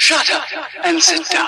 Shut up and sit down.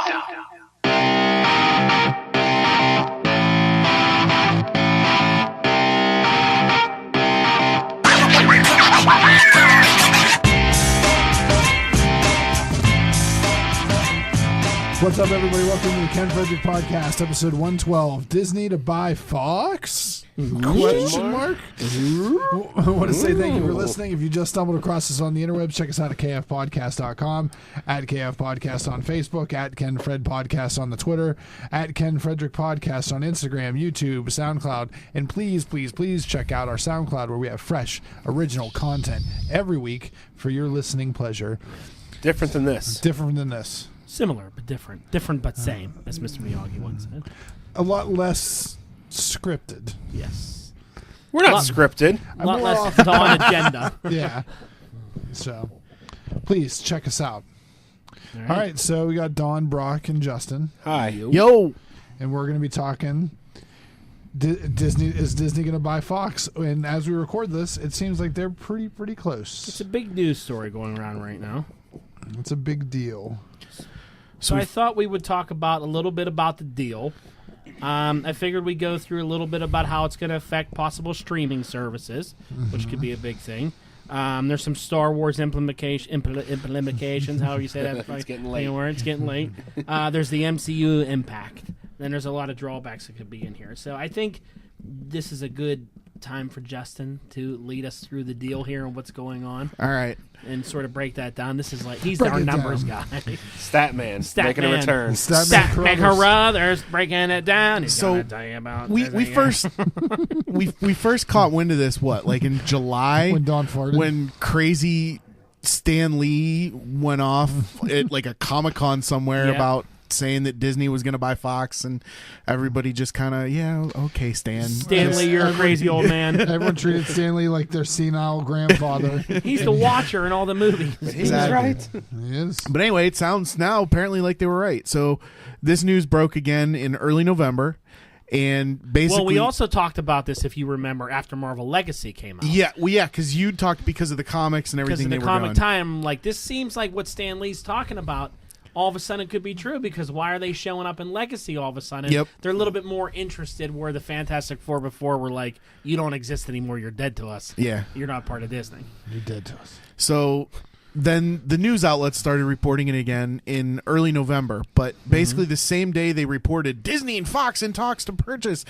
What's up, everybody? Welcome to the Ken Frederick Podcast, episode 112. Disney to buy Fox? Question mark? I want to say thank you for listening. If you just stumbled across us on the interwebs, check us out at kfpodcast.com, at kfpodcast on Facebook, at Ken Fred Podcast on the Twitter, at Ken Frederick Podcast on Instagram, YouTube, SoundCloud, and please, please, please check out our SoundCloud where we have fresh, original content every week for your listening pleasure. Different than this. Different than this. Similar but different. Different but same, as Mr. Miyagi once said. A lot less scripted. Yes. We're not scripted. A lot less Dawn agenda. Yeah. So, please check us out. All right, so we got Dawn, Brock, and Justin. Hi. Yo. And we're going to be talking Disney. Is Disney going to buy Fox? And as we record this, it seems like they're pretty close. It's a big news story going around right now. It's a big deal. So I thought we would talk about a little bit about the deal. I figured we'd go through a little bit about how it's going to affect possible streaming services, which could be a big thing. There's some Star Wars implications, however you say that. It's getting late. It's getting late. There's the MCU impact. Then there's a lot of drawbacks that could be in here. So I think this is a good time for Justin to lead us through the deal here and what's going on. All right. And sort of break that down. This is like, he's our numbers guy. Statman. Making a return. Statman Carruthers breaking it down. He's so tell you about we first caught wind of this, like in July? When Dawn farted. When crazy Stan Lee went off at like a Comic-Con somewhere about saying that Disney was going to buy Fox, and everybody just kind of, okay, Stanley, you're a crazy old man. Everyone treated Stanley like their senile grandfather. He's the watcher in all the movies. He's right. He is. But anyway, it sounds now apparently like they were right. So this news broke again in early November, and basically... Well, we also talked about this, if you remember, after Marvel Legacy came out. Yeah, because you talked because of the comics and everything they were comic doing. time, like, this seems like what Stan Lee's talking about all of a sudden it could be true, because why are they showing up in Legacy all of a sudden? Yep. They're a little bit more interested, where the Fantastic Four before were like, you don't exist anymore, you're dead to us. Yeah. You're not part of Disney. You're dead to us. So then the news outlets started reporting it again in early November, but basically the same day they reported Disney and Fox in talks to purchase.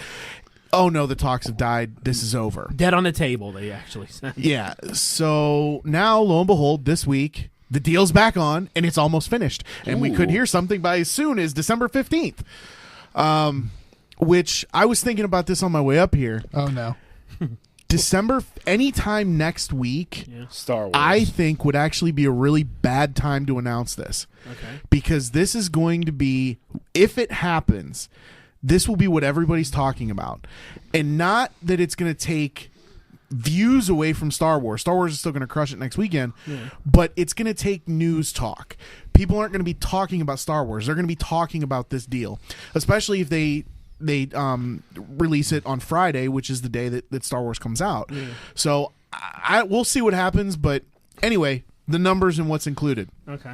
Oh no, the talks have died. This is over. Dead on the table, they actually said. Yeah. So now, lo and behold, this week, the deal's back on, and it's almost finished. And we could hear something by as soon as December 15th. Which, I was thinking about this on my way up here. Oh, no. December, anytime next week, Star Wars. I think would actually be a really bad time to announce this. Okay. Because this is going to be, if it happens, this will be what everybody's talking about. And not that it's going to take views away from Star Wars. Star Wars is still going to crush it next weekend, but it's going to take news talk. People aren't going to be talking about Star Wars. They're going to be talking about this deal, especially if they release it on Friday, which is the day that Star Wars comes out. So we'll see what happens, but anyway, the numbers and what's included. Okay.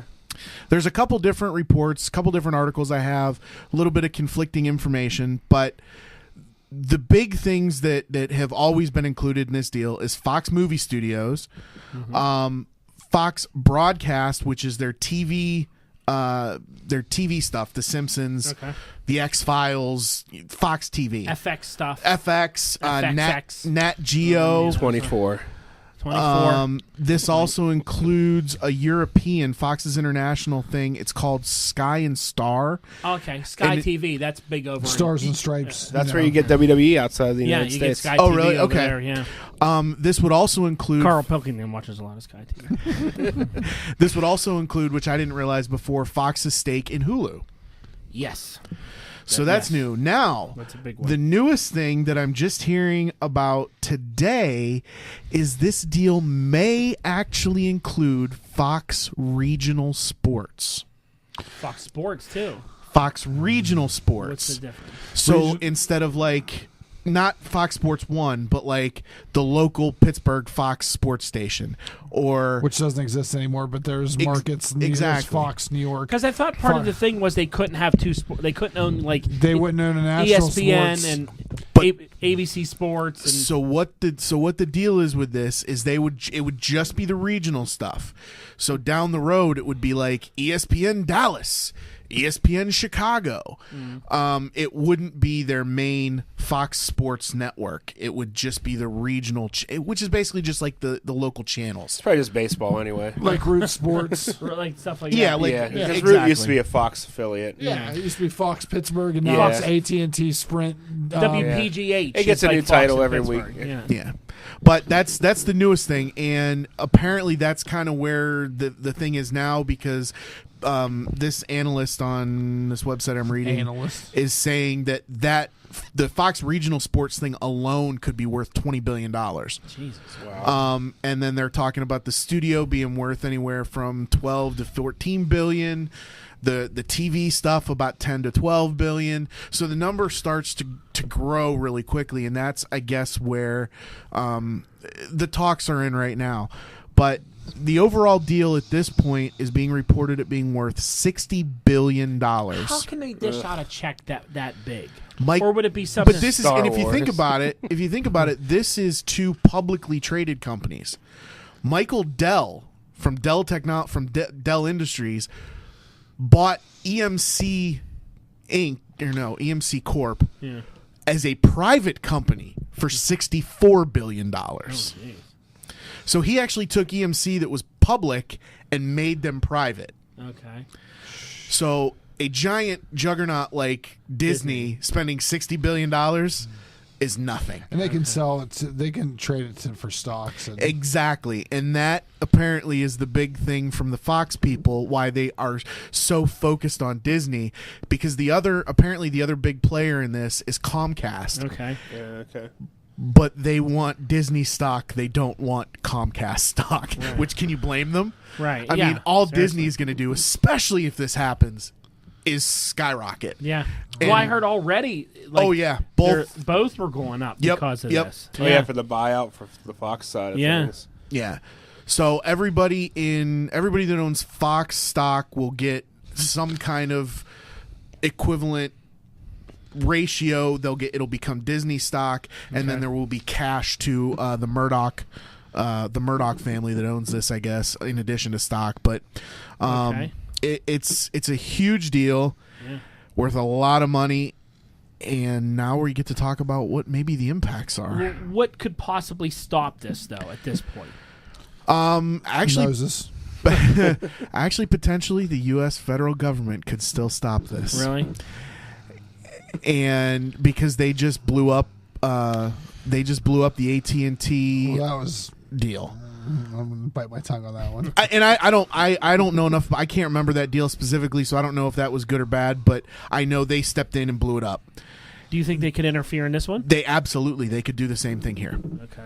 There's a couple different reports, a couple different articles I have, a little bit of conflicting information, but the big things that have always been included in this deal is Fox Movie Studios, Fox Broadcast, which is their TV stuff, The Simpsons, The X-Files, Fox TV, FX stuff, FX, FXX. Nat Geo, 24. This also includes a European Fox's International thing. It's called Sky and Star. Okay, Sky TV. That's big over. Stars and Stripes. That's where you get WWE outside of the United you States. get Sky TV really? over Okay. there, yeah. This would also include... Carl Pilkington watches a lot of Sky TV. This would also include, which I didn't realize before, Fox's stake in Hulu. Yes. So that's new. Now, That's a big one. the newest thing that I'm just hearing about today is this deal may actually include Fox Regional Sports. Fox Sports, too. Fox Regional Sports. What's the difference? So instead of like not Fox Sports 1, but like the local Pittsburgh Fox sports station, or which doesn't exist anymore. But there's markets. There's Fox New York. Because I thought part of the thing was they couldn't have two. They couldn't own like they wouldn't own a national ESPN sports. and ABC Sports. And so what the deal is with this is it would just be the regional stuff. So down the road it would be like ESPN Dallas, ESPN Chicago. It wouldn't be their main Fox Sports network. It would just be the regional, which is basically just like the local channels. It's probably just baseball anyway. Like Root Sports. or like stuff like Yeah, that. like Because exactly. Root used to be a Fox affiliate. Yeah, it used to be Fox Pittsburgh, and now it's AT&T Sprint. WPGH. It gets a new Fox title in every Pittsburgh. week. Yeah. But that's the newest thing, and apparently that's kind of where the thing is now, because this analyst on this website I'm reading is saying that the Fox regional sports thing alone could be worth $20 billion. Jesus. Wow. And then they're talking about the studio being worth anywhere from 12 to 14 billion. The TV stuff about 10 to 12 billion. So the number starts to grow really quickly, and that's, I guess, where the talks are in right now. But the overall deal at this point is being reported at being worth $60 billion. How can they dish out a check that big? Mike, or would it be something? But this is, Star and if you Wars. think about it, this is two publicly traded companies. Michael Dell from Dell Industries bought EMC Inc. or no EMC Corp. As a private company for $64 billion. So he actually took EMC that was public and made them private. Okay. So a giant juggernaut like Disney spending $60 billion is nothing. And they can sell it. They can trade it for stocks. And Exactly. And that apparently is the big thing from the Fox people, why they are so focused on Disney, because the other big player in this is Comcast. Okay. Yeah, okay. But they want Disney stock. They don't want Comcast stock, which can you blame them? Right. I yeah, mean, all seriously. Disney's going to do, especially if this happens, is skyrocket. Yeah. And- Well, I heard already. Both were going up because of this. Oh yeah, for the buyout for the Fox side of things. Yeah. So everybody that owns Fox stock will get some kind of equivalent ratio. It'll become Disney stock, and then there will be cash to the Murdoch family that owns this, I guess, in addition to stock. But it's a huge deal, worth a lot of money. And now we get to talk about what maybe the impacts are. What could possibly stop this, though, at this point? Actually, potentially the U.S. federal government could still stop this. Really? And because they just blew up the AT&T that was deal. I'm gonna bite my tongue on that one. I don't know enough. I can't remember that deal specifically, so I don't know if that was good or bad. But I know they stepped in and blew it up. Do you think they could interfere in this one? They could do the same thing here. Okay.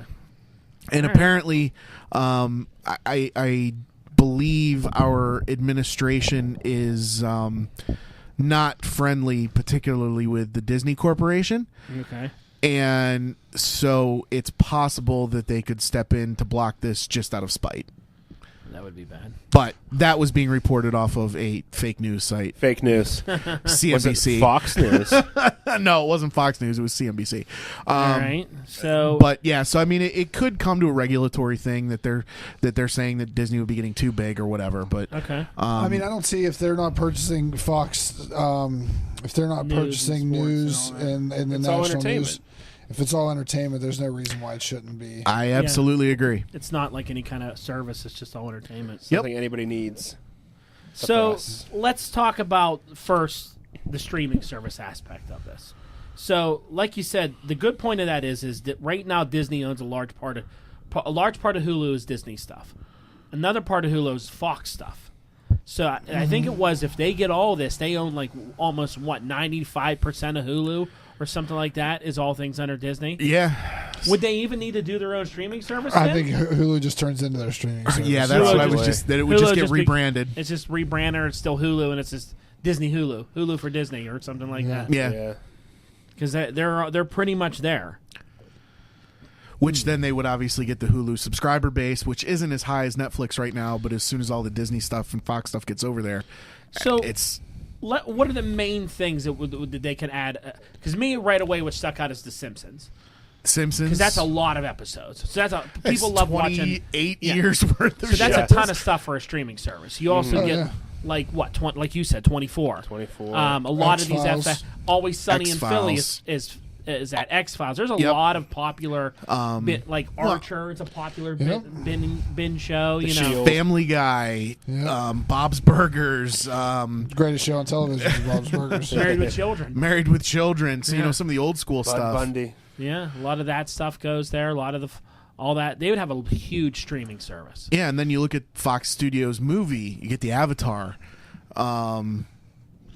And apparently, I believe our administration is not friendly, particularly with the Disney Corporation. Okay. And so it's possible that they could step in to block this just out of spite. That would be bad. But that was being reported off of a fake news site. Fake news. CNBC. Was it Fox News? No, it wasn't Fox News. It was CNBC. All right. So, but yeah, so I mean, it could come to a regulatory thing that they're saying that Disney would be getting too big or whatever. But okay. I mean, I don't see if they're not purchasing Fox, if they're not purchasing news and the national news. If it's all entertainment, there's no reason why it shouldn't be. I absolutely agree. It's not like any kind of service. It's just all entertainment. Something anybody needs. So let's talk about first the streaming service aspect of this. So, like you said, the good point of that is that right now Disney owns a large part of Hulu is Disney stuff. Another part of Hulu is Fox stuff. So I think it was, if they get all this, they own like almost 95% of Hulu or something like that, is all things under Disney. Yeah. Would they even need to do their own streaming service? I think Hulu just turns into their streaming service. Yeah, that's what I was just, that it would just get rebranded. It's just rebranded. It's still Hulu, and it's just Disney Hulu for Disney or something like that. Yeah. because they're pretty much there. Which then they would obviously get the Hulu subscriber base, which isn't as high as Netflix right now. But as soon as all the Disney stuff and Fox stuff gets over there, so it's what are the main things that they can add? Because me right away, what stuck out is The Simpsons. Simpsons, Because that's a lot of episodes. So people love watching 28 years worth of So that's shows. a ton of stuff for a streaming service. You also get like what like you said, 24. 24. A lot X-Files. of these Always Sunny in Philly X-Files. is at X-Files. There's a Yep. lot of popular like Archer. It's a popular bin show. You know, Shield. Family Guy, Bob's Burgers, Greatest show on television is Bob's Burgers. Married with Children. Married with Children. So you know some of the old school Bud stuff. Bundy. Yeah, a lot of that stuff goes there. A lot of all that. They would have a huge streaming service. Yeah, and then you look at Fox Studios movie, you get the Avatar.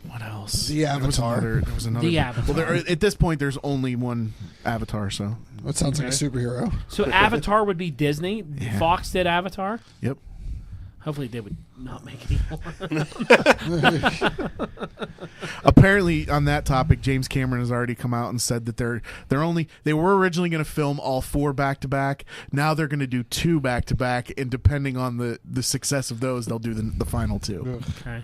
What else? The Avatar. There was another. The Avatar. Well, at this point, there's only one Avatar. So. That sounds like a superhero. So Avatar would be Disney. Yeah. Fox did Avatar. Yep. Hopefully they would not make any more. Apparently, on that topic, James Cameron has already come out and said that they were originally going to film all 4 back to back. Now they're going to do 2 back to back, and depending on the success of those, they'll do the final 2. Okay.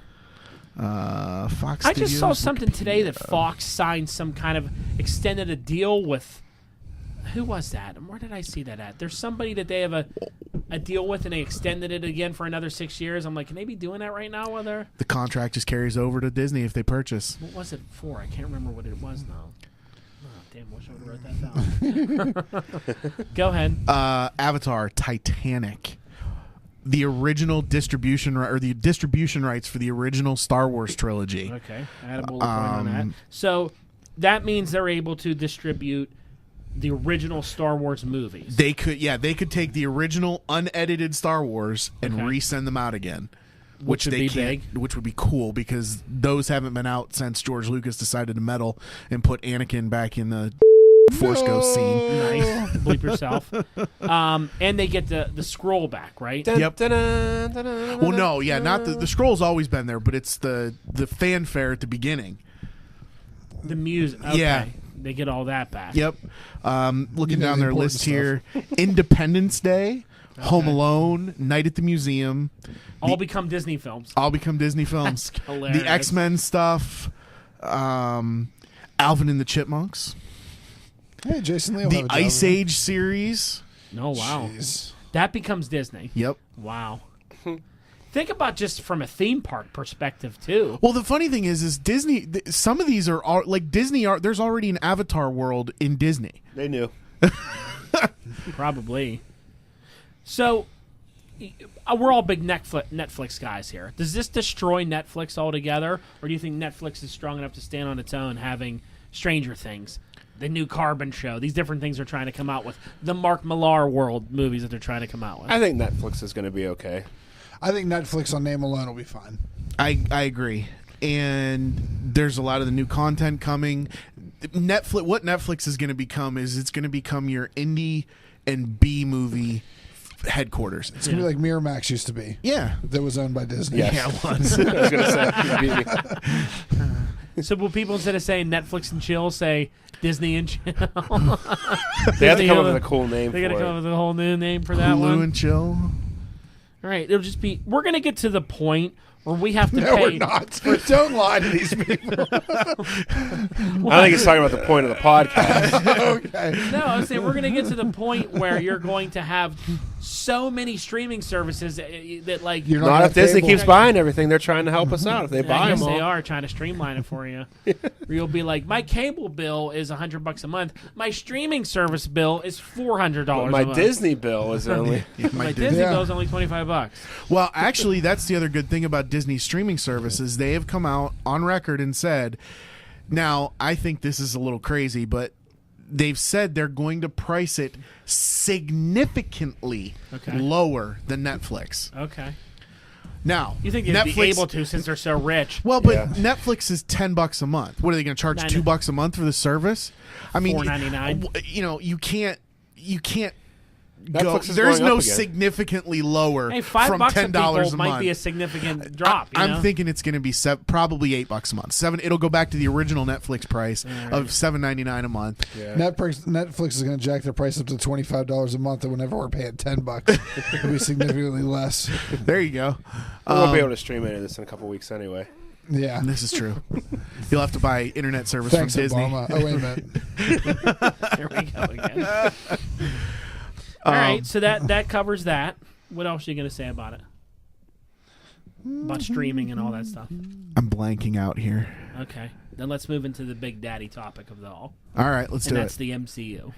Fox. I just saw Studios, something today that Fox signed some kind of extended a deal with. Who was that? And where did I see that at? There's somebody that they have a deal with, and they extended it again for another 6 years. I'm like, can they be doing that right now? Whether The contract just carries over to Disney if they purchase. what was it for? I can't remember what it was now. Oh, damn! Wish I would have wrote that down. Go ahead. Avatar, Titanic. The original distribution the distribution rights for the original Star Wars trilogy. Okay, I had a bullet point on that. So that means they're able to distribute the original Star Wars movies. They could take the original unedited Star Wars and Okay. resend them out again. Which would they be can't, big. which would be cool because those haven't been out since George Lucas decided to meddle and put Anakin back in the Force Ghost scene. Nice. Bleep yourself. And they get the scroll back, right? Yep. Well, no, not the scroll's always been there, but it's the fanfare at the beginning. The music. Okay. Yeah. They get all that back. Yep. Looking down the their important list stuff. here: Independence Day, Home Alone, Night at the Museum. All become Disney films. All become Disney films. That's hilarious. The X-Men stuff, Alvin and the Chipmunks, Hey, Jason Lee. will the have a job Ice with him. Age series. Oh, wow. Jeez. That becomes Disney. Yep. Wow. Think about just from a theme park perspective, too. Well, the funny thing is Disney. Some of these are like Disney. There's already an Avatar world in Disney. They knew. Probably. So, we're all big Netflix guys here. Does this destroy Netflix altogether? Or do you think Netflix is strong enough to stand on its own, having Stranger Things, the new Carbon show, these different things they're trying to come out with, the Mark Millar world movies that they're trying to come out with? I think Netflix is going to be okay. I think Netflix on name alone will be fine. I agree. And there's a lot of the new content coming. What Netflix is going to become is it's going to become your indie and B movie headquarters. It's gonna be like Miramax used to be. Yeah. That was owned by Disney. Yes. Yeah, it was. I was going to say. So will people, instead of saying Netflix and chill, say Disney and chill? They have to come up with a cool name They for got to come up it. with a whole new name for that Hulu one. and chill. All right, it'll just be. We're gonna get to the point where we have to No, pay. we're not. Don't lie to these people. I think he's talking about the point of the podcast. Okay. No, I'm saying we're gonna get to the point where you're going to have so many streaming services that like. You're Not gonna if Disney have keeps cable. buying everything. They're trying to help us out. If they I buy guess them they all. are trying to streamline it for you. Where you'll be like, my cable bill is $100 a month. My streaming service bill is $400 a My month. Disney bill is only. My Disney Yeah. bill is only $25. Well, actually, that's the other good thing about Disney streaming services. They have come out on record and said, now, I think this is a little crazy, but they've said they're going to price it significantly Okay. lower than Netflix. Okay. Now, You think they'd be able to since they're so rich? Well, but Yeah. Netflix is $10 a month. What are they going to charge? Nine- $2 a month for the service? I mean, $4.99. you know, you can't Netflix is there's going no up again. significantly lower Hey, from $5 $10 a people might month. be a significant drop. You I'm know? thinking it's going to be probably $8 a month. It'll go back to the original Netflix price of $7.99 a month. Yeah. Netflix is going to jack their price up to $25 a month, and whenever we're paying $10, it'll be significantly less. There you go. We won't be able to stream any of this in a couple weeks anyway. Yeah. This is true. You'll have to buy internet service Thanks, from Disney. Obama. Oh, wait a minute. Here we go again. All right, so that covers that. What else are you going to say about it? About streaming and all that stuff. I'm blanking out here. Okay, then let's move into the big daddy topic of it all. All right, let's And do that's it. the MCU.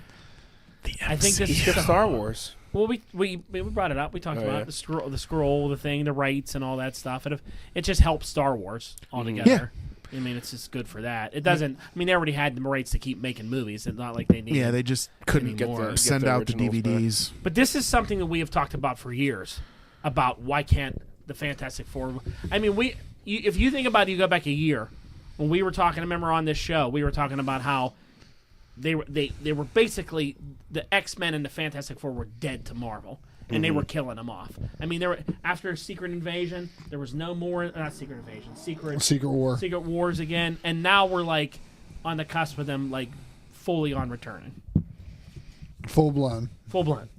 The I think this You is skipped Star Wars. Well, we brought it up. We talked Oh, about yeah. the scroll, the thing, the rights, and all that stuff. It just helps Star Wars altogether. I mean, it's just good for that. It doesn't. I mean, they already had the rights to keep making movies. It's not like they need. Yeah, they just couldn't Anymore. send Get the out the originals DVDs. But this is something that we have talked about for years. About why can't the Fantastic Four? I mean, if you think about it, you go back a year when we were talking. I remember on this show we were talking about how they were basically the X-Men and the Fantastic Four were dead to Marvel. And they were killing them off. I mean, after Secret Invasion, there was no more. Not Secret Invasion, Secret War. Secret Wars again, and now we're like on the cusp of them like fully on returning, Full blown. full blown.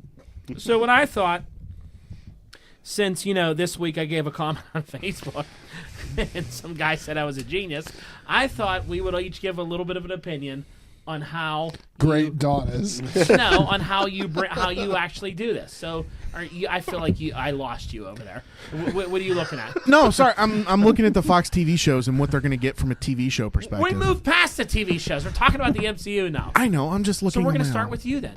So what I thought, since this week I gave a comment on Facebook, and some guy said I was a genius, I thought we would each give a little bit of an opinion on how Great Dawn is. on how you actually do this. So I feel like I lost you over there. What are you looking at? No, sorry, I'm looking at the Fox TV shows and what they're going to get from a TV show perspective. We moved past the TV shows. We're talking about the MCU now. I know. I'm just looking. So we're on going to my start own. with you then.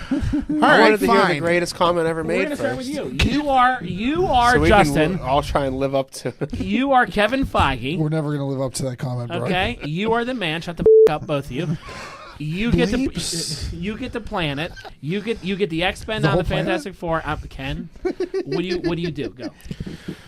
All I right, wanted to hear the fine. greatest comment ever We're made going to start with first. you. You are So we Justin. can all try and live up to. You are Kevin Feige. We're never going to live up to that comment, bro. Okay, you are the man. Shut the up, both of you. You get Bleeps. the planet. You get the X-Men The on whole the Fantastic Four. Ken, what do you do? Go.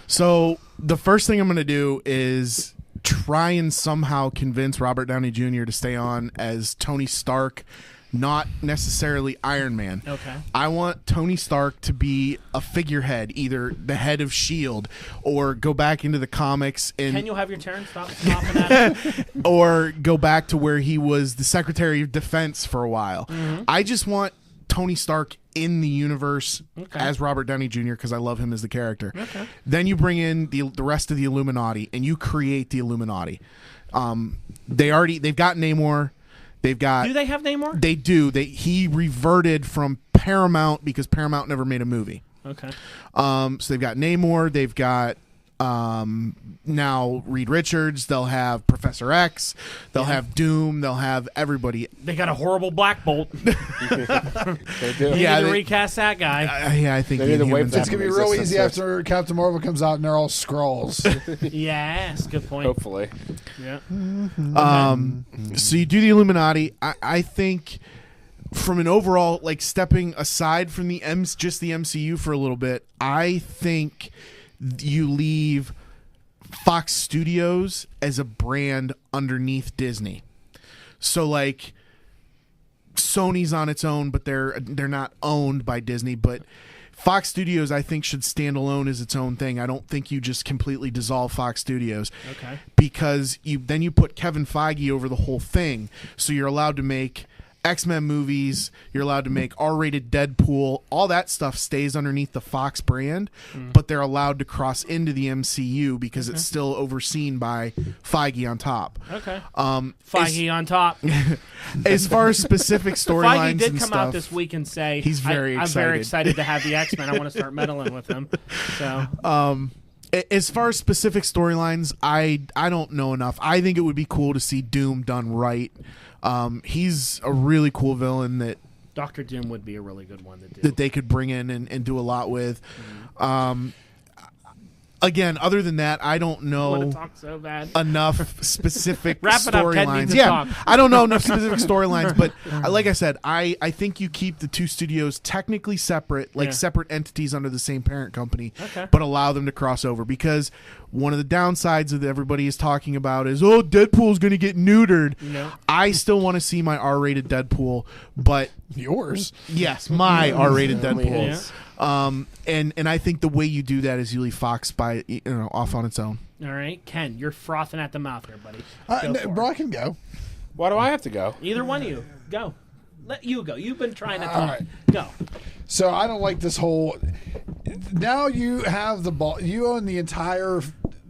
So the first thing I'm going to do is try and somehow convince Robert Downey Jr. to stay on as Tony Stark, not necessarily Iron Man. Okay. I want Tony Stark to be a figurehead, either the head of S.H.I.E.L.D. or go back into the comics and Ken, you'll have your turn. Stop stopping at it. or go back to where he was the Secretary of Defense for a while. Mm-hmm. I just want Tony Stark in the universe Okay. as Robert Downey Jr. because I love him as the character. Okay. Then you bring in the rest of the Illuminati and you create the Illuminati. They've got Namor. They've got. Do they have Namor? They do. He reverted from Paramount because Paramount never made a movie. Okay. So they've got Namor. They've got now Reed Richards. They'll have Professor X. They'll have Doom. They'll have everybody. They got a horrible Black Bolt. They do. They Yeah, need to they- recast that guy. Yeah, I think They need to wait Inhumans- for It's going to be Makes real sense, easy yes. after Captain Marvel comes out and they're all Skrulls. Yes, good point. Hopefully. Yeah. So you do the Illuminati. I think from an overall, like stepping aside from the just the MCU for a little bit, I think you leave Fox Studios as a brand underneath Disney. So like Sony's on its own, but they're not owned by Disney, but Fox Studios, I think, should stand alone as its own thing. I don't think you just completely dissolve Fox Studios. Okay. Because you put Kevin Feige over the whole thing. So you're allowed to make X-Men movies, you're allowed to make R-rated Deadpool, all that stuff stays underneath the Fox brand, but they're allowed to cross into the MCU because it's still overseen by Feige on top. Okay. Feige on top. As far as specific storylines Feige did and come stuff, out this week and say He's very I'm very excited. excited to have the X-Men. I want to start meddling with them. So as far as specific storylines, I don't know enough. I think it would be cool to see Doom done right. He's a really cool villain that Dr. Doom would be a really good one to do. they could bring in and do a lot with. again, other than that, I don't I want know to talk so bad. enough specific Wrap it up, Ken needs storylines. to Yeah, talk. I don't know enough specific storylines, but like I said, I think you keep the two studios technically separate, like Yeah. separate entities under the same parent company, Okay. but allow them to cross over, because one of the downsides that everybody is talking about is, oh, Deadpool's going to get neutered. No. I still want to see my R-rated Deadpool, but Yours. yes, my R-rated Only Deadpool. his. And I think the way you do that is usually Fox off on its own. All right, Ken, you're frothing at the mouth here, buddy. Go for it. Bro, I can go. Why do I have to go? Either one of you, go. Let you go. You've been trying to talk. All right. Go. So I don't like this whole. Now you have the ball. You own the entire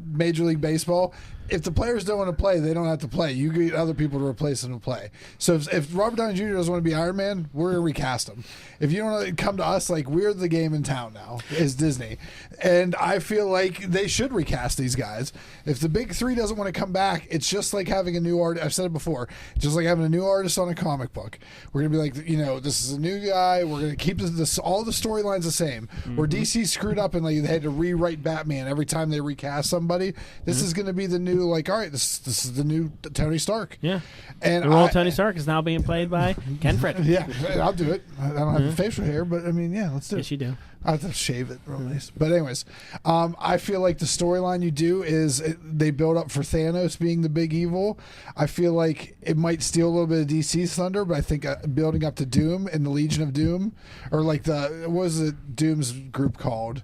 Major League Baseball. If the players don't want to play, they don't have to play. You get other people to replace them to play. So if Robert Downey Jr. doesn't want to be Iron Man, we're going to recast him. If you don't want to come to us, like, we're the game in town now, is Disney. And I feel like they should recast these guys. If the big three doesn't want to come back, it's just like having a new artist. I've said it before. Just like having a new artist on a comic book. We're going to be like, this is a new guy. We're going to keep all the storylines the same. Where DC screwed up and they had to rewrite Batman every time they recast somebody. This is going to be the new, like, all right, this is the new Tony Stark. Yeah. And The role of Tony Stark is now being played by Ken Frederick. Yeah, I'll do it. I don't have facial hair, but I mean, yeah, let's do it. Yes, you do. I have to shave it real nice. But anyways, I feel like the storyline you do is they build up for Thanos being the big evil. I feel like it might steal a little bit of DC's thunder, but I think building up to Doom and the Legion of Doom, or like what was it Doom's group called?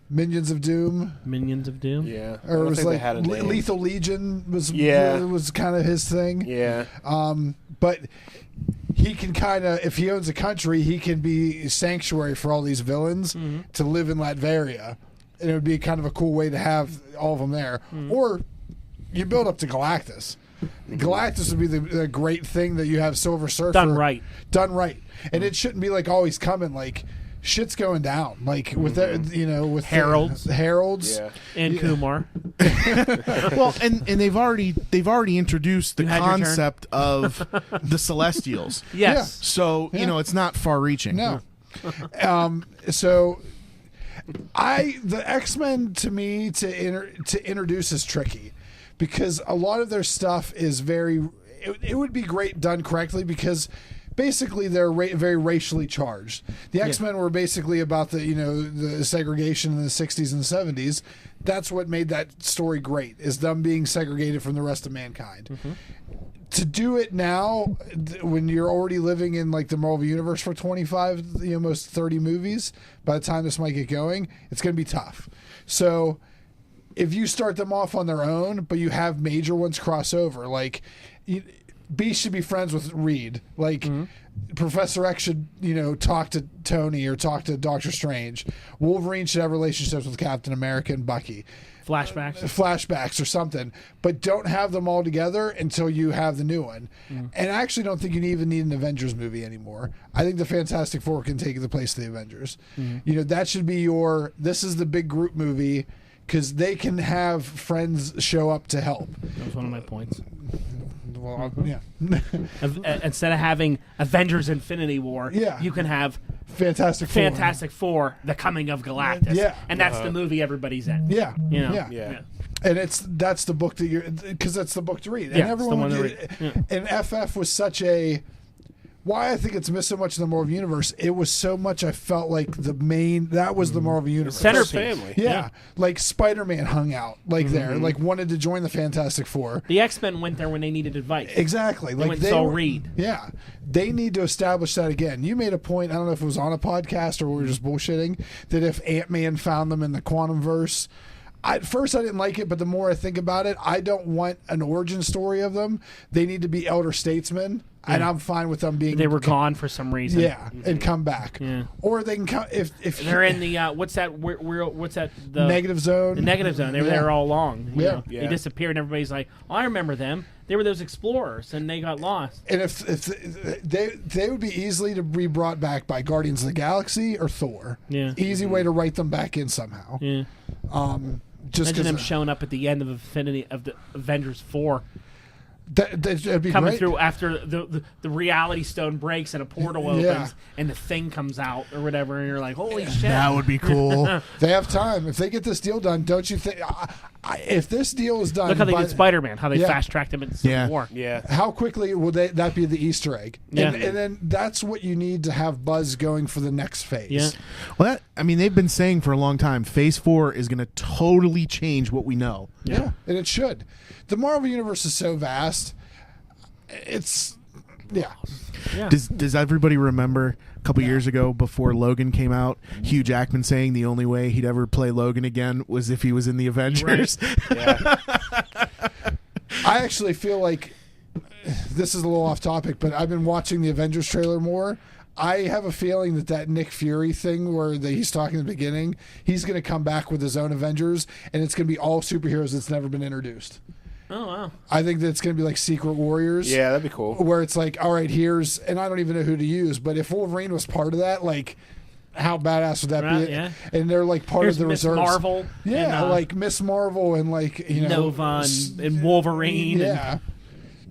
Minions of Doom. Minions of Doom. Yeah. I Or don't it was think they like had a name. Lethal Legion was kind of his thing. Yeah. But he can kind of, if he owns a country, he can be sanctuary for all these villains to live in Latveria. And it would be kind of a cool way to have all of them there. Or you build up to Galactus. Galactus would be the great thing that you have Silver Surfer. Done right. Done right. And it shouldn't be like always coming like shit's going down. Like with that, with Heralds. Heralds. Yeah. And Kumar. Well, and they've already introduced the You had your turn. concept of the Celestials. Yes. So, it's not far reaching. No. So the X-Men to me to introduce is tricky because a lot of their stuff is it would be great done correctly because basically they're very racially charged. The X-Men were basically about the segregation in the 60s and the 70s. That's what made that story great, is them being segregated from the rest of mankind. To do it now, when you're already living in like the Marvel Universe for 25, almost 30 movies, by the time this might get going, it's going to be tough. So if you start them off on their own, but you have major ones cross over, like Beast should be friends with Reed. Like Professor X should, talk to Tony or talk to Doctor Strange. Wolverine should have relationships with Captain America and Bucky. Flashbacks or something, but don't have them all together until you have the new one. And I actually don't think you even need an Avengers movie anymore. I think the Fantastic Four can take the place of the Avengers. That should be this is the big group movie because they can have friends show up to help. That was one of my points. Well, yeah. Instead of having Avengers Infinity War, you can have Fantastic Four, The Coming of Galactus. Yeah. And that's the movie everybody's in. Yeah. Yeah. And that's the book because that's the book to read. And Yeah, it's everyone the one to read. And FF was such why I think it's missed so much in the Marvel Universe, it was so much I felt like that was the Marvel Universe. Centerpiece. Family. Yeah. Like Spider-Man hung out there, like wanted to join the Fantastic Four. The X-Men went there when they needed advice. Exactly. They went and saw Reed. Yeah. They need to establish that again. You made a point, I don't know if it was on a podcast or we were just bullshitting, that if Ant-Man found them in the quantum verse, at first I didn't like it, but the more I think about it, I don't want an origin story of them. They need to be elder statesmen. And I'm fine with them being. They were gone for some reason. Yeah, and come back. Yeah. Or they can come if they're in the what's that? What's that? The negative zone. The negative zone. They were there all along. Yeah. They disappeared, and everybody's like, "Oh, I remember them. They were those explorers, and they got lost." And if they would be easily to be brought back by Guardians of the Galaxy or Thor. Yeah. Easy way to write them back in somehow. Yeah. Just Imagine them because showing up at the end of the Avengers 4. That'd be coming great. through after the reality stone breaks and a portal opens and the thing comes out or whatever, and you're like, holy shit. That would be cool. They have time. If they get this deal done, don't you think? If this deal is done, Look how they did Spider-Man, how they Yeah. fast-tracked him into Civil War. Yeah. how quickly will that be the Easter egg? Yeah. And then that's what you need to have buzz going for the next phase. Yeah. Well, they've been saying for a long time, Phase 4 is going to totally change what we know. Yeah, and it should. The Marvel Universe is so vast. It's, yeah. Yeah. Does everybody remember a couple years ago before Logan came out, Hugh Jackman saying the only way he'd ever play Logan again was if he was in the Avengers? Yeah. I actually feel like this is a little off topic, but I've been watching the Avengers trailer more. I have a feeling that Nick Fury thing where he's talking at the beginning, he's going to come back with his own Avengers, and it's going to be all superheroes that's never been introduced. Oh, wow. I think that it's going to be like Secret Warriors. Yeah, that'd be cool. Where it's like, all right, and I don't even know who to use, but if Wolverine was part of that, like, how badass would that be? Yeah. And they're like part Here's of the Miss reserves. Marvel. Yeah, and, like Miss Marvel and like, Nova and Wolverine. Yeah.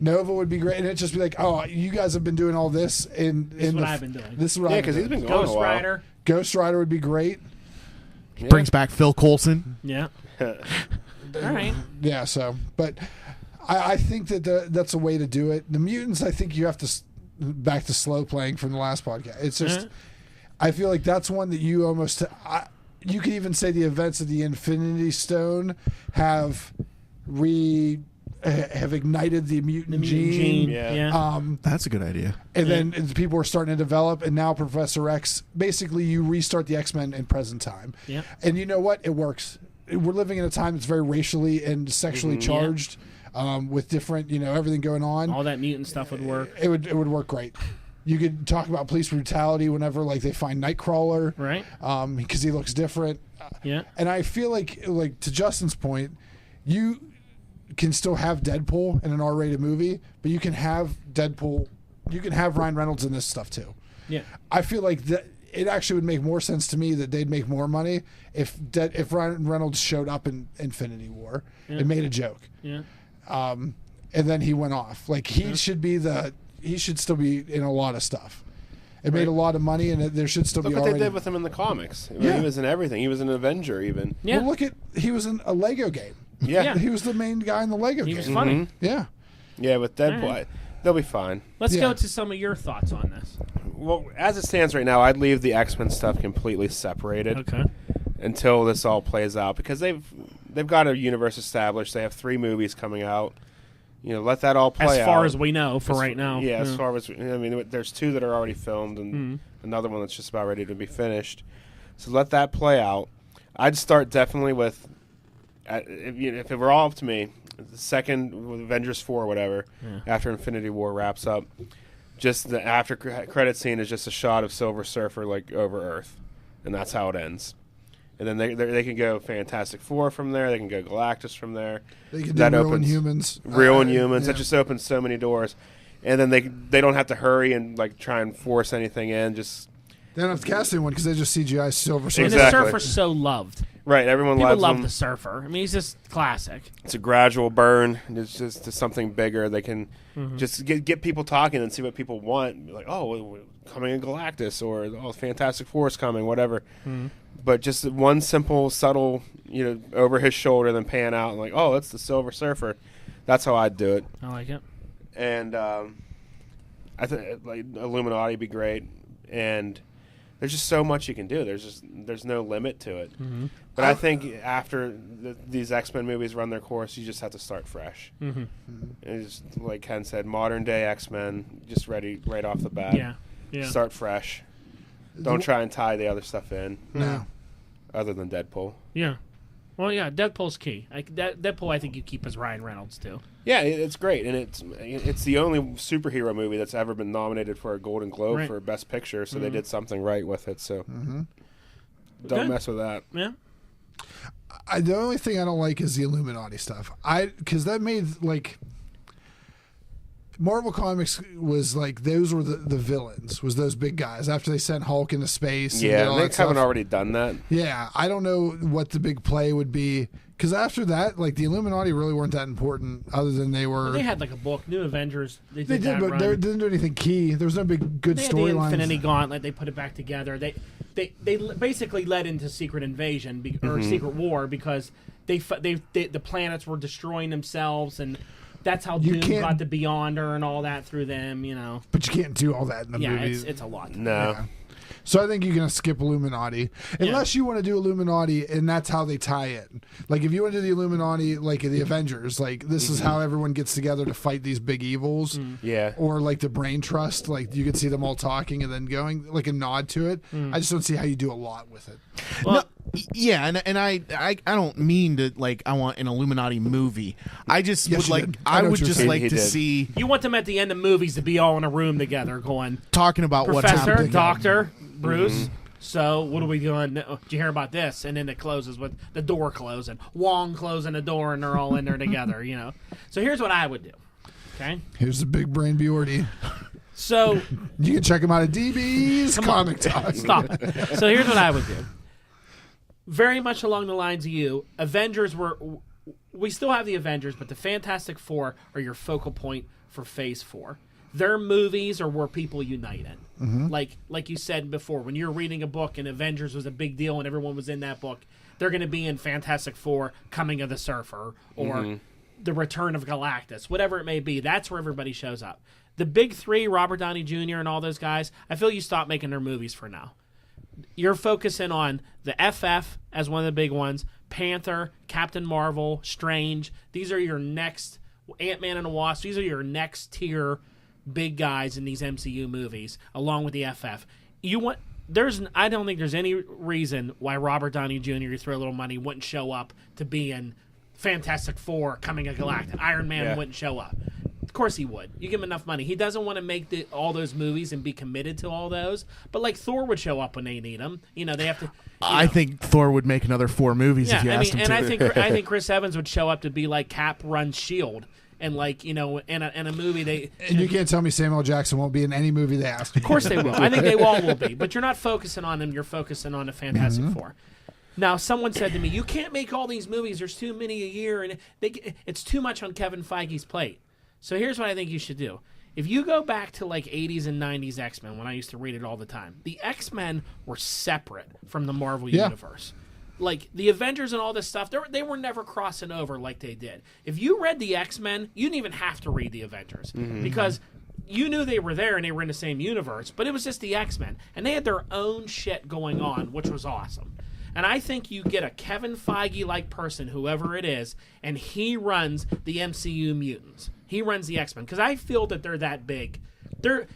Nova would be great, and it'd just be like, oh, you guys have been doing all this, and This is what I've been doing. This is what Yeah, I've because been he's doing. been going Ghost a while. Rider. Ghost Rider would be great. Yeah. Brings back Phil Coulson. Yeah. All right. Yeah, so, but I think that that's a way to do it. The mutants, I think you have to back to slow playing from the last podcast. It's just, I feel like that's one that you almost, you could even say the events of the Infinity Stone have ignited the mutant gene. Yeah. That's a good idea. And then people are starting to develop, and now Professor X, basically you restart the X-Men in present time. Yeah. And you know what? It works. We're living in a time that's very racially and sexually charged, with different, everything going on. All that mutant stuff would work. It would work great. You could talk about police brutality whenever like they find Nightcrawler, Right. Because he looks different. Yeah. And I feel like to Justin's point, you can still have Deadpool in an R-rated movie, but you can have Deadpool, you can have Ryan Reynolds in this stuff too. Yeah. I feel like that it actually would make more sense to me that they'd make more money if Ryan Reynolds showed up in Infinity War and made a joke. Yeah. And then he went off. Like he should still be in a lot of stuff. It made a lot of money, and there should still Look be. what they did with him in the comics. I mean, Yeah. He was in everything. He was an Avenger, even. Yeah. Well, he was in a Lego game. Yeah. He was the main guy in the Lego He game. was funny. Yeah. Yeah, with Deadpool, Alright. they'll be fine. Let's Yeah. go to some of your thoughts on this. Well, as it stands right now, I'd leave the X-Men stuff completely separated Okay. until this all plays out, because they've got a universe established. They have 3 movies coming out. Let that all play out. As far as we know for right now. Yeah, as far as there's 2 that are already filmed, and Mm-hmm. another one that's just about ready to be finished. So let that play out. I'd start definitely with, if it were all up to me, the second Avengers 4 or whatever, after Infinity War wraps up, just the after credit scene is just a shot of Silver Surfer like over Earth, and that's how it ends. And then they can go Fantastic Four from there. They can go Galactus from there. They could do Real Inhumans. Real Inhumans. Yeah. That just opens so many doors. And then they don't have to hurry and like try and force anything in. Just They don't have to cast anyone because they just CGI Silver Surfer. And Exactly. the Surfer's so loved. right, everyone People loves love him. the Surfer. I mean, he's just classic. It's a gradual burn. It's just to something bigger. They can just get people talking and see what people want. Be like, oh, coming in Galactus, or oh, Fantastic Four is coming, whatever. But just one simple, subtle, over his shoulder, then pan out and like, oh, that's the Silver Surfer. That's how I'd do it. I like it. And I think like Illuminati would be great. And there's just so much you can do. There's no limit to it. But I think after these X-Men movies run their course, you just have to start fresh. It's like Ken said, modern day X-Men, just ready right off the bat. Yeah. Start fresh. Don't try and tie the other stuff in. No. Other than Deadpool. Yeah. Well, yeah, Deadpool's key. Deadpool, I think you keep as Ryan Reynolds, too. Yeah, it's great, and it's the only superhero movie that's ever been nominated for a Golden Globe Right. for Best Picture, so they did something right with it. So don't Good. mess with that. Yeah. The only thing I don't like is the Illuminati stuff. Because that made Marvel Comics was like those were the villains, was those big guys after they sent Hulk into space. And Yeah, all they that stuff. haven't already done that. Yeah, I don't know what the big play would be because after that, like the Illuminati really weren't that important, other than they were. Well, they had like a book, New Avengers. They They did, did, that but run. they didn't do anything key. There was no big good They had the Infinity storylines. Gauntlet. They put it back together. They basically led into Secret Invasion or Secret War because the planets were destroying themselves, and that's how You Doom can't- got the Beyonder and all that through them. You know, But you can't do all that in the yeah, movies. it's a lot. No. Yeah. So I think you're gonna skip Illuminati unless you want to do Illuminati, and that's how they tie it. Like if you want to do the Illuminati, like the Avengers, like this is how everyone gets together to fight these big evils. Yeah. Or like the Brain Trust, like you could see them all talking and then going like a nod to it. I just don't see how you do a lot with it. Well, Yeah, and I don't mean to like I want an Illuminati movie. I just Yes, would you like did. I I know would what you're just saying. like He to did. see you want them at the end of movies to be all in a room together, going talking about what's Professor, happening. Doctor, Bruce. So what are we doing? Did you hear about this? And then it closes with the door closing, Wong closing the door, and they're all in there together. You know. So here's what I would do. Okay. Here's the big brain Bjordy. So You can check him out at DB's Come Comic on. Talk. Stop it. So here's what I would do. Very much along the lines of you, Avengers we still have the Avengers, but the Fantastic Four are your focal point for Phase 4. Their movies are where people unite in. Like you said before, when you're reading a book and Avengers was a big deal and everyone was in that book, they're going to be in Fantastic Four, Coming of the Surfer, or The Return of Galactus, whatever it may be. That's where everybody shows up. The big three, Robert Downey Jr. and all those guys, I feel you stop making their movies for now. You're focusing on the FF as one of the big ones, Panther, Captain Marvel, Strange. These are your next Ant-Man and the Wasp. These are your next tier big guys in these MCU movies, along with the FF. I don't think there's any reason why Robert Downey Jr., you throw a little money, wouldn't show up to be in Fantastic Four, Coming of Galactus. Iron Man wouldn't show up. Of course he would. You give him enough money. He doesn't want to make all those movies and be committed to all those. But like Thor would show up when they need him. You know, they have to. I think Thor would make another 4 movies Yeah, if you asked him and to. I think Chris Evans would show up to be like Cap runs Shield, and like in a movie they. And you can't tell me Samuel Jackson won't be in any movie they ask him. Of course they will. I think they all will be. But you're not focusing on them. You're focusing on the Fantastic Four. Now, someone said to me, "You can't make all these movies. There's too many a year, and it's too much on Kevin Feige's plate." So here's what I think you should do. If you go back to like 80s and 90s X-Men, when I used to read it all the time, the X-Men were separate from the Marvel universe. Like the Avengers and all this stuff, they were never crossing over like they did. If you read the X-Men, you didn't even have to read the Avengers because you knew they were there and they were in the same universe, but it was just the X-Men. And they had their own shit going on, which was awesome. And I think you get a Kevin Feige-like person, whoever it is, and he runs the MCU mutants. He runs the X-Men, because I feel that they're that big.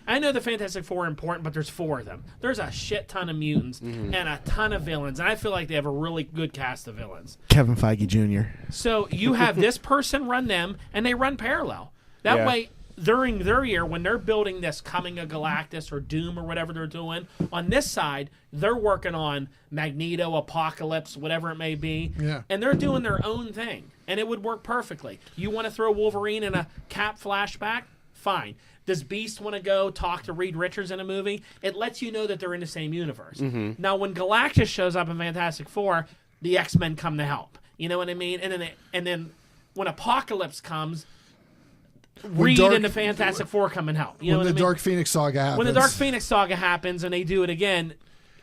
I know the Fantastic Four are important, but there's 4 of them. There's a shit ton of mutants and a ton of villains, and I feel like they have a really good cast of villains. Kevin Feige Jr. So you have this person run them, and they run parallel. That way, during their year, when they're building this Coming of Galactus or Doom or whatever they're doing, on this side, they're working on Magneto, Apocalypse, whatever it may be, and they're doing their own thing, and it would work perfectly. You want to throw Wolverine in a Cap flashback? Fine. Does Beast want to go talk to Reed Richards in a movie? It lets you know that they're in the same universe. Now, when Galactus shows up in Fantastic Four, the X-Men come to help. You know what I mean? And then when Apocalypse comes, Reed and the Fantastic Four come and help. You know when what the I mean? Dark Phoenix saga happens. When the Dark Phoenix saga happens and they do it again,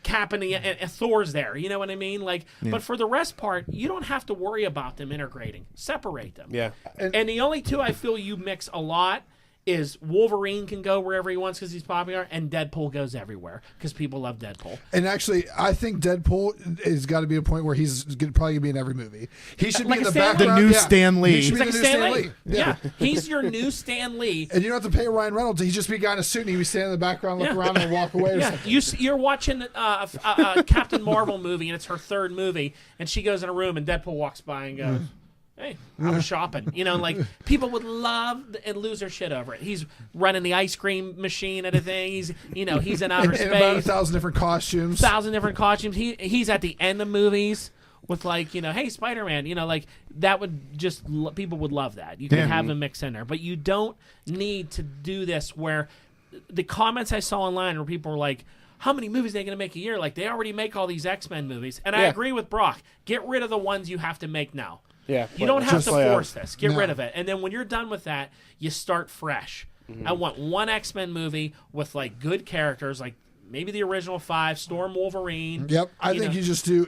Cap and Thor's there. You know what I mean? Like, but for the rest part, you don't have to worry about them integrating. Separate them. Yeah. And the only two I feel you mix a lot is Wolverine can go wherever he wants because he's popular, and Deadpool goes everywhere because people love Deadpool. And actually, I think Deadpool has got to be a point where he's probably going to be in every movie. He should Like be in a the Stan Lee? background. The new yeah. Stan Lee. He should He's be like the a new Stan Lee. Yeah. He's your new Stan Lee. And you don't have to pay Ryan Reynolds. He'd just be a guy in a suit and he'd be standing in the background, look around, and walk away or Yeah, something. you're watching a Captain Marvel movie, and it's her 3rd movie, and she goes in a room, and Deadpool walks by and goes, "Hey, I was shopping." You know, like people would love and lose their shit over it. He's running the ice cream machine at a thing. He's in outer In about space, 1,000 different costumes. 1,000 different costumes. He's at the end of movies with like, hey, Spider-Man, like that would just people would love that. You can have him mix in there, but you don't need to do this where the comments I saw online where people were like, how many movies are they going to make a year? Like, they already make all these X-Men movies. And I agree with Brock. Get rid of the ones you have to make now. Yeah. You don't have to force this. Get rid of it. And then when you're done with that, you start fresh. I want one X-Men movie with, like, good characters, like maybe the original 5, Storm, Wolverine. Yep. I think you just do...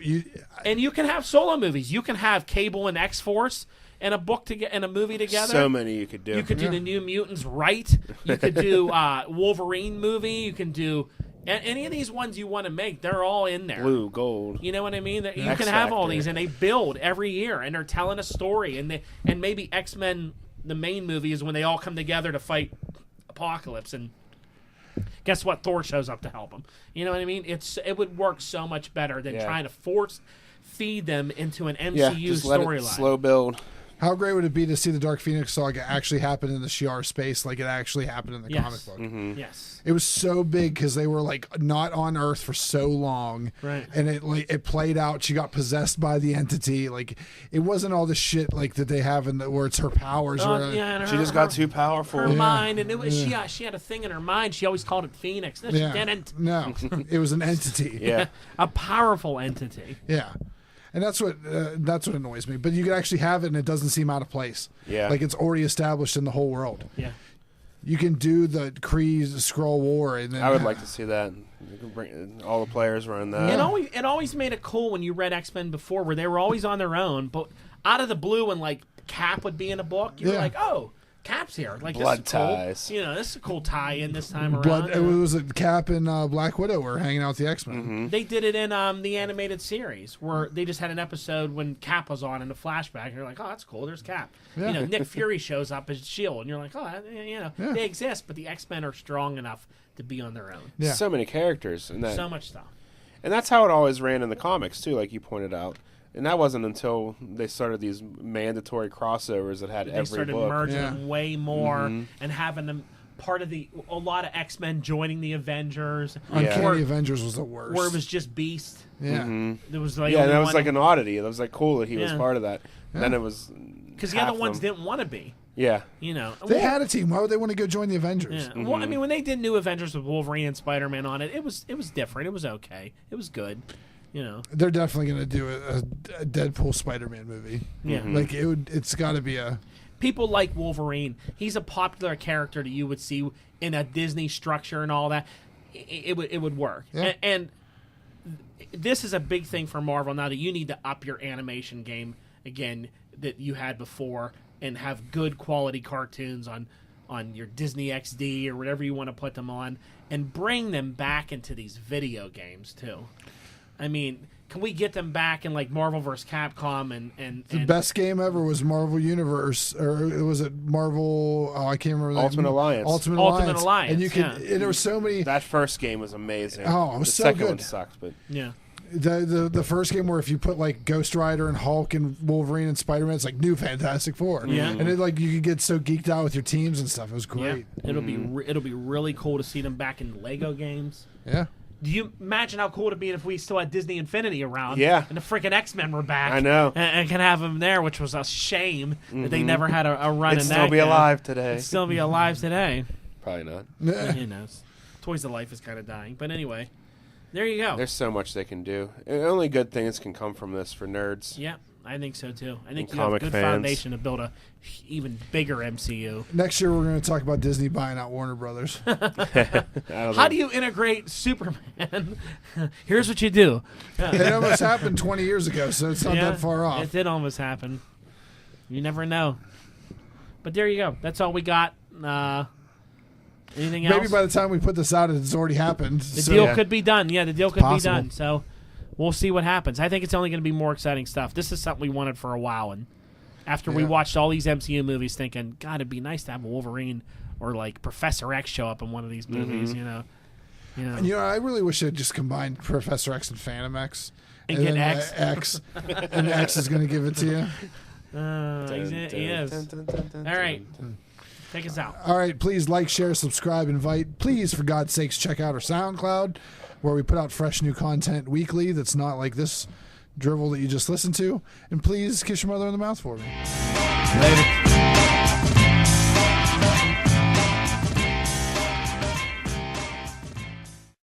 And you can have solo movies. You can have Cable and X-Force and a book and a movie together. So many you could do. You could do the New Mutants, right? You could do Wolverine movie. You can do... And any of these ones you want to make, they're all in there. Blue, gold. You know what I mean? You can have all these, and they build every year, and they're telling a story. And maybe X-Men, the main movie, is when they all come together to fight Apocalypse. And guess what? Thor shows up to help them. You know what I mean? It would work so much better than trying to force feed them into an MCU storyline. Slow build. How great would it be to see the Dark Phoenix saga actually happen in the Shi'ar space like it actually happened in the comic book? Yes. It was so big because they were like not on Earth for so long, right? And it played out. She got possessed by the entity. Like, it wasn't all the shit like that they have in where it's her powers. She just got too powerful. Her mind, and it was she had a thing in her mind. She always called it Phoenix. No, she didn't. No, it was an entity. Yeah, a powerful entity. Yeah. And that's what annoys me. But you could actually have it, and it doesn't seem out of place. Yeah, like it's already established in the whole world. Yeah, you can do the Kree Skrull War, and then I would like to see that. You can bring all the players run that. It always made it cool when you read X-Men before, where they were always on their own, but out of the blue, when like Cap would be in a book, you were like, oh, Cap's here. Like, blood this is cool. ties. This is a cool tie-in this time around. It was a Cap and Black Widow were hanging out with the X-Men. Mm-hmm. They did it in the animated series where they just had an episode when Cap was on in a flashback, and you're like, oh, that's cool. There's Cap. Yeah. Nick Fury shows up as S.H.I.E.L.D., and you're like, oh, they exist, but the X-Men are strong enough to be on their own. Yeah. So many characters. So much stuff. And that's how it always ran in the comics, too, like you pointed out. And that wasn't until they started these mandatory crossovers that had every book. They started merging them way more and having them part of a lot of X-Men joining the Avengers. Uncanny Avengers was the worst. Where it was just Beast. Yeah. There was like that was like an oddity. It was like cool that he was part of that. Yeah. Then it was... Because the other ones didn't want to be. Yeah. They had a team. Why would they want to go join the Avengers? Yeah. Well, I mean, when they did New Avengers with Wolverine and Spider-Man on it, it was different. It was okay. It was good. They're definitely going to do a Deadpool Spider-Man movie. Yeah. Like, it's got to be a... People like Wolverine. He's a popular character that you would see in a Disney structure and all that. It would work. Yeah. And this is a big thing for Marvel now that you need to up your animation game again that you had before and have good quality cartoons on your Disney XD or whatever you want to put them on and bring them back into these video games too. I mean, can we get them back in like Marvel vs. Capcom and the best game ever was Marvel Universe, or was it Marvel? Oh, I can't remember. Ultimate Alliance. Ultimate Alliance. And you could. And there were so many. That first game was amazing. Oh, it was so good. The second one sucked, but yeah. The first game where if you put like Ghost Rider and Hulk and Wolverine and Spider-Man, it's like new Fantastic Four. Yeah. And it, like you could get so geeked out with your teams and stuff. It was great. Yeah. It'll be really cool to see them back in Lego games. Yeah. Do you imagine how cool it'd be if we still had Disney Infinity around? Yeah. And the freaking X-Men were back. I know. And can have them there, which was a shame that they never had a run in that. It'd still be alive today. It'd still be alive today. Probably not. Who knows? Toys of Life is kind of dying. But anyway, there you go. There's so much they can do. The only good things can come from this for nerds. Yeah, I think so too. I think And you have a comic good fans. foundation to build a even bigger MCU. Next year we're going to talk about Disney buying out Warner Brothers. How do you integrate Superman? Here's what you do. It almost happened 20 years ago, so it's not that far off. It did almost happen. You never know. But there you go. That's all we got. Anything else? Maybe by the time we put this out, it's already happened. The deal could be done. Yeah, the deal could be done. So we'll see what happens. I think it's only going to be more exciting stuff. This is something we wanted for a while, and after we watched all these MCU movies, thinking, God, it'd be nice to have Wolverine or like Professor X show up in one of these movies. You know. And, I really wish they'd just combined Professor X and Phantom X. And get then, X. X. And X is going to give it to you. He is. All right. Take us out. All right, please like, share, subscribe, invite. Please, for God's sakes, check out our SoundCloud, where we put out fresh new content weekly that's not like this drivel that you just listened to, and please kiss your mother in the mouth for me. Later.